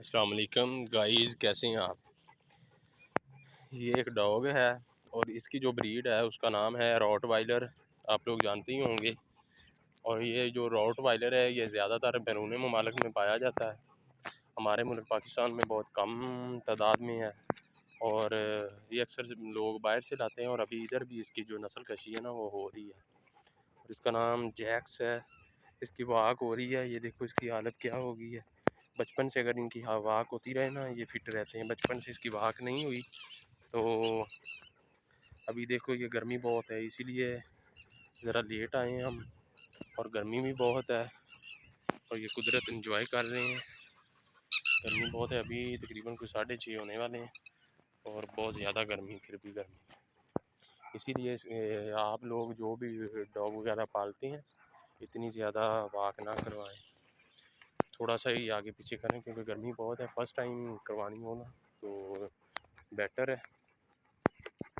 السلام علیکم گائیز، کیسے ہیں آپ؟ یہ ایک ڈاگ ہے اور اس کی جو بریڈ ہے اس کا نام ہے راٹ وائلر، آپ لوگ جانتے ہی ہوں گے۔ اور یہ جو راٹ وائلر ہے یہ زیادہ تر بیرون ممالک میں پایا جاتا ہے، ہمارے ملک پاکستان میں بہت کم تعداد میں ہے، اور یہ اکثر لوگ باہر سے لاتے ہیں، اور ابھی ادھر بھی اس کی جو نسل کشی ہے نا وہ ہو رہی ہے، اور اس کا نام جیکس ہے۔ اس کی واک ہو رہی ہے، یہ دیکھو اس کی حالت کیا ہوگی ہے۔ بچپن سے اگر ان کی واک ہوتی رہے نا یہ فٹ رہتے ہیں، بچپن سے اس کی واک نہیں ہوئی تو ابھی دیکھو یہ گرمی بہت ہے اسی لیے ذرا لیٹ آئے ہیں ہم، اور گرمی بھی بہت ہے اور یہ قدرت انجوائے کر رہے ہیں۔ گرمی بہت ہے، ابھی تقریباً کوئی 6:30 ہونے والے ہیں اور بہت زیادہ گرمی، پھر بھی گرمی، اسی لیے آپ لوگ جو بھی ڈاگ وغیرہ پالتے ہیں اتنی زیادہ واک نہ کروائیں، تھوڑا سا ہی آگے پیچھے کریں کیونکہ گرمی بہت ہے۔ فرسٹ ٹائم کروانی ہونا تو بیٹر ہے۔